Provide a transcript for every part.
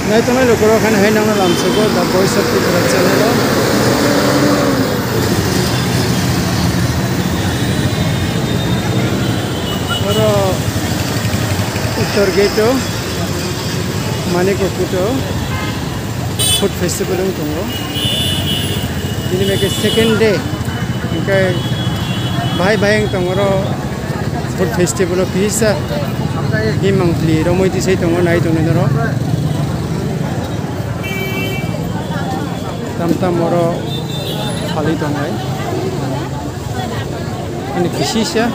Nah itu mah lokal kan hai nang lam sego the voice of the channel lo. Oro uttar gate Manikokuto food festival tunggu. Ini mereka second day. Mereka bahaya tunggu food festival bisa. Ini monthly. Ramai di sini tunggu naik tunggu nero. Tam moro kali tunggu. Ini khusus ya.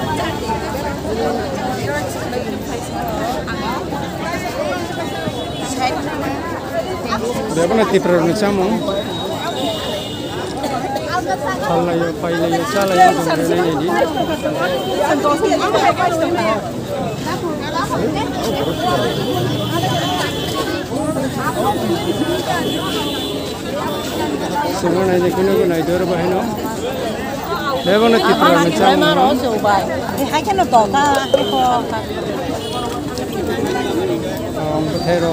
Berapa nanti perlu camu? Kalau yo, payah yo, salah yo tunggu ini. Semua naik kuno naik dua ribu no. Berapa nanti perlu camu? Hai kan lo toka, Potato,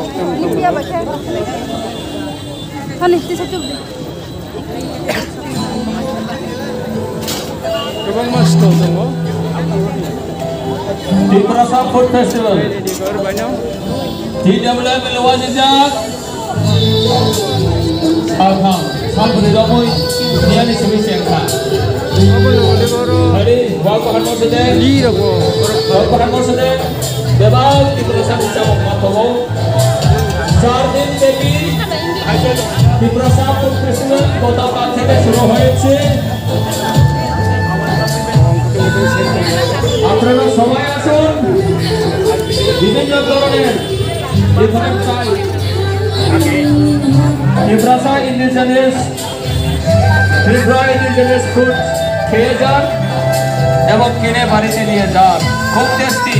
Hani, this is Kebang mas tu tunggu. Di Prasa Food Festival. Di baru banyak. Tidak boleh meluas sejak. Alham, sampai ramai. Dia ni semua siapa? Apa lo boleh baru? Hari, waktu hari sedang. Di ragu. Waktu hari sedang. Bebal di Prasa bisa mematuhi. 4 दिन ব্যাপী di Prasa Food Festival গতকাল থেকে শুরু হয়েছে। আপনারা সবাই আসুন, বিভিন্ন ধরনের different type Prasa indigenous indigenous food খেয়ে যান এবং কিনে বাড়িতে নিয়ে যান, খুব tasty.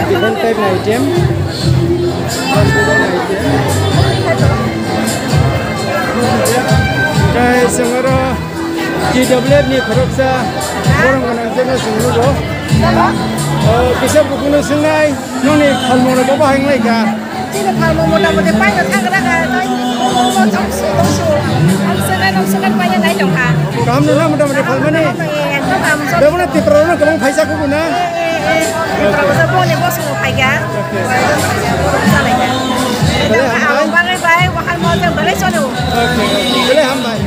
Different type item. Guys, semua GWF ni kerja orang orang jenis semua. Kisah buku nu sengai, nuni kalmo na bapa hang lagi ka. Tidak kalau mau nak berdepan ke tang kerana mau tong banyak naik dong kan. Kamu nu nama nama kalmo ni. Dah mana tipe orang kamu paisa aku guna. Kalau saya boleh bos mau paika. Boleh hambai. Boleh baik, wakal mau tu boleh sono. Boleh hambai.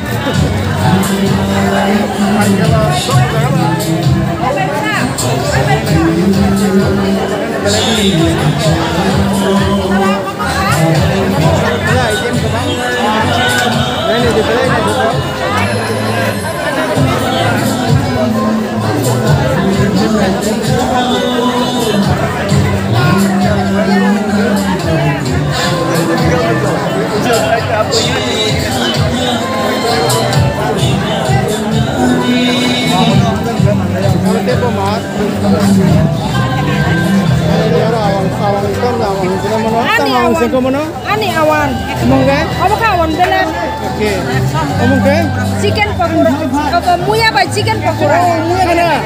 Apa Ani awan. Awan beler. Oke. Omong ke? Chicken pakora. Apa muya ba chicken pakora. Muya kana.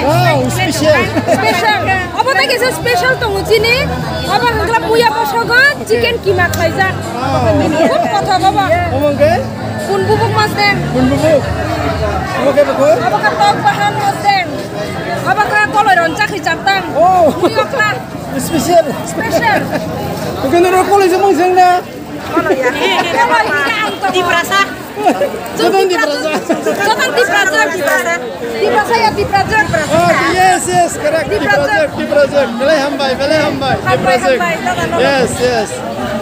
Wow, special. Special. Apa ta kisa special tong chini? Apa hangla muya pasoga chicken kima khaija. Khub kotha baba. Omong ke? Kun bubuk mas deng. Kun bubuk. Omong ke buku? Apa ka tok bahan mas deng. Apa ka koloi ronca khicaptang. Oh. Muya kla. Special. Special. Bukan orang kolej semang sengna. Koloi ya. Koloi di Prasa. Jodoh di Prasa. Jodoh di Prasa. Di Prasa ya di Prasa. Oh yes yes correct di Prasa. Belai hambai. Di Prasa. Yes.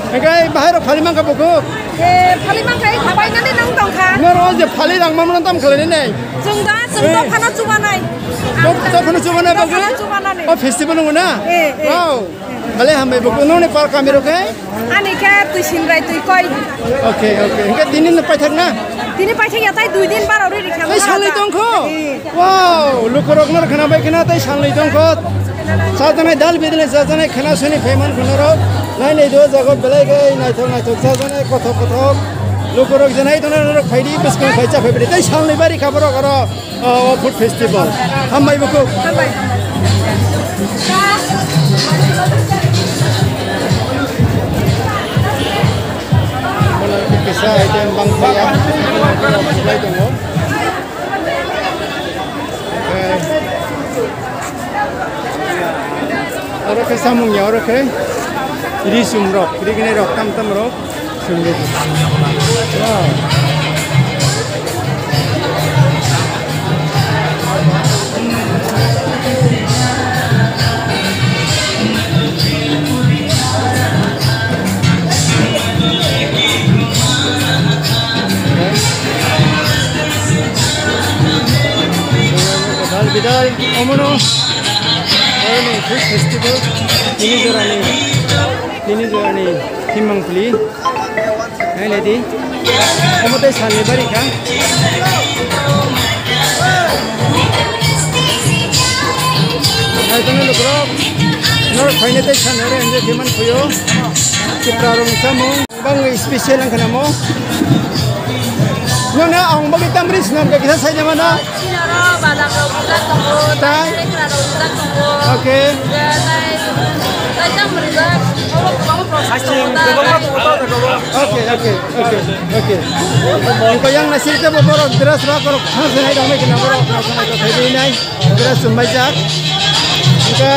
Enggak bahar palimang ka buku. Palimang kai khabai nani nang tong kha. Ngoro je pali rang mamran tam khalene nei. Jungda jungda khana cuma nai. Dokter khana cuma nai bagu. Oh festival nguna. Wow. Belai hambai buku none par kamero ke? Ani ka tu sinrai tu koi. Okay. Enggak dinin pai thak na. Dini pai thak ya tai 2 din bar ori rikha. Tai sanglai tong kho. Wow, lukorok nar khana bai khana tai sanglai tong kho. Sajanai dal bidle sajanai khana suni feman khunaro. Nai nei do jagot belai gai nai thok sajanai kothok. Lukorok janai tonar khairi biskon khaicha phebri tai sanglai bari khabaro garo food festival. Hambai buku. Hambai. Kisah item bang saya mulai tunggu. Orang ke samungnya orang ke ini sumrok, ini kene rok tam rok sumrok. Wow. Bidal omono ini food festival ini jorani timang pli hai lady omote sale bari ka hai tone lokro nor phaine te sanare anje timan phuyo kiprarong samu bang special ang kanamo nona ang bagi tamri snam ka kisa sai jamana Oke. Engkau yang nasi itu beberapa beras rakor, nasi naik dong, kenapa? Nasi naik ke ini naik, beras sumbajak. Oke.